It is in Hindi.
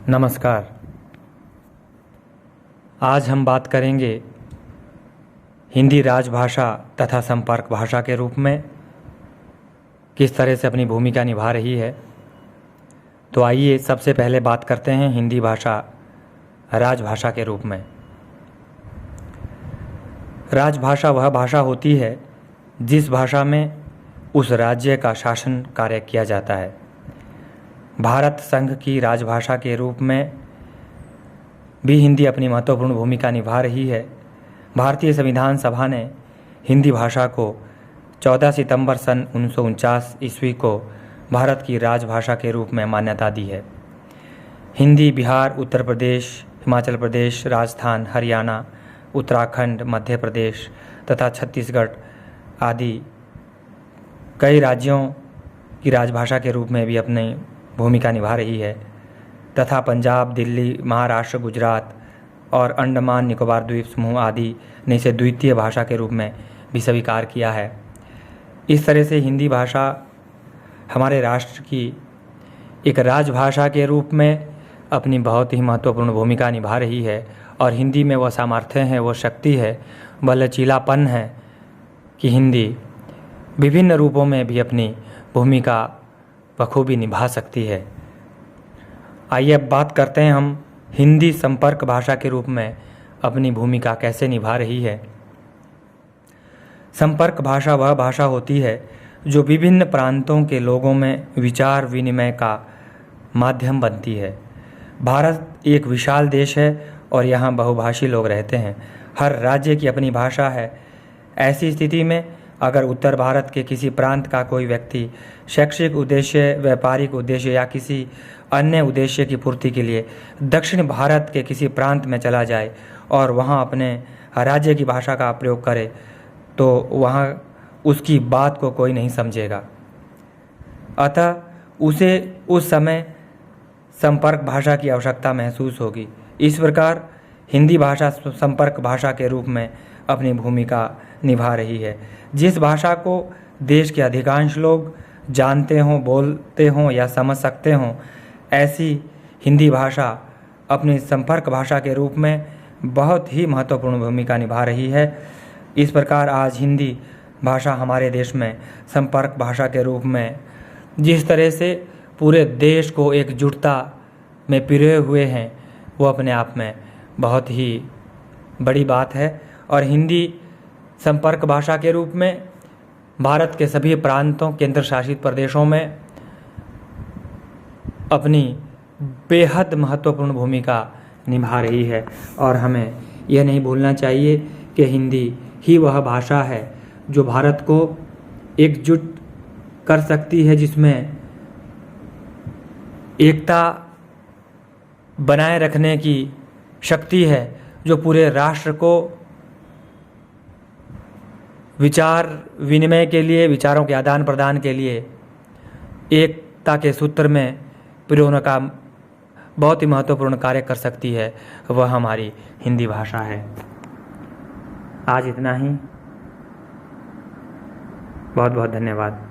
नमस्कार। आज हम बात करेंगे हिंदी राजभाषा तथा संपर्क भाषा के रूप में किस तरह से अपनी भूमिका निभा रही है। तो आइए सबसे पहले बात करते हैं हिंदी भाषा राजभाषा के रूप में। राजभाषा वह भाषा होती है जिस भाषा में उस राज्य का शासन कार्य किया जाता है। भारत संघ की राजभाषा के रूप में भी हिंदी अपनी महत्वपूर्ण भूमिका निभा रही है। भारतीय संविधान सभा ने हिंदी भाषा को 14 सितंबर सन 1949 ईस्वी को भारत की राजभाषा के रूप में मान्यता दी है। हिंदी बिहार, उत्तर प्रदेश, हिमाचल प्रदेश, राजस्थान, हरियाणा, उत्तराखंड, मध्य प्रदेश तथा छत्तीसगढ़ आदि कई राज्यों की राजभाषा के रूप में भी अपनी भूमिका निभा रही है तथा पंजाब, दिल्ली, महाराष्ट्र, गुजरात और अंडमान निकोबार द्वीप समूह आदि ने इसे द्वितीय भाषा के रूप में भी स्वीकार किया है। इस तरह से हिंदी भाषा हमारे राष्ट्र की एक राजभाषा के रूप में अपनी बहुत ही महत्वपूर्ण भूमिका निभा रही है और हिंदी में वह सामर्थ्य है, वो शक्ति है, वह लचीलापन है कि हिंदी विभिन्न रूपों में भी अपनी भूमिका बखूबी निभा सकती है। आइए अब बात करते हैं हम हिंदी संपर्क भाषा के रूप में अपनी भूमिका कैसे निभा रही है। संपर्क भाषा वह भाषा होती है जो विभिन्न प्रांतों के लोगों में विचार विनिमय का माध्यम बनती है। भारत एक विशाल देश है और यहाँ बहुभाषी लोग रहते हैं। हर राज्य की अपनी भाषा है। ऐसी स्थिति में अगर उत्तर भारत के किसी प्रांत का कोई व्यक्ति शैक्षिक उद्देश्य, व्यापारिक उद्देश्य या किसी अन्य उद्देश्य की पूर्ति के लिए दक्षिण भारत के किसी प्रांत में चला जाए और वहाँ अपने राज्य की भाषा का प्रयोग करे तो वहाँ उसकी बात को कोई नहीं समझेगा। अतः उसे उस समय संपर्क भाषा की आवश्यकता महसूस होगी। इस प्रकार हिंदी भाषा संपर्क भाषा के रूप में अपनी भूमिका निभा रही है। जिस भाषा को देश के अधिकांश लोग जानते हों, बोलते हों या समझ सकते हों, ऐसी हिंदी भाषा अपनी संपर्क भाषा के रूप में बहुत ही महत्वपूर्ण भूमिका निभा रही है। इस प्रकार आज हिंदी भाषा हमारे देश में संपर्क भाषा के रूप में जिस तरह से पूरे देश को एकजुटता में पिरोए हुए हैं, वो अपने आप में बहुत ही बड़ी बात है। और हिंदी संपर्क भाषा के रूप में भारत के सभी प्रांतों, केंद्र शासित प्रदेशों में अपनी बेहद महत्वपूर्ण भूमिका निभा रही है। और हमें यह नहीं भूलना चाहिए कि हिंदी ही वह भाषा है जो भारत को एकजुट कर सकती है, जिसमें एकता बनाए रखने की शक्ति है, जो पूरे राष्ट्र को विचार विनिमय के लिए, विचारों के आदान प्रदान के लिए एकता के सूत्र में पिरोने का बहुत ही महत्वपूर्ण कार्य कर सकती है। वह हमारी हिंदी भाषा है। आज इतना ही। बहुत बहुत धन्यवाद।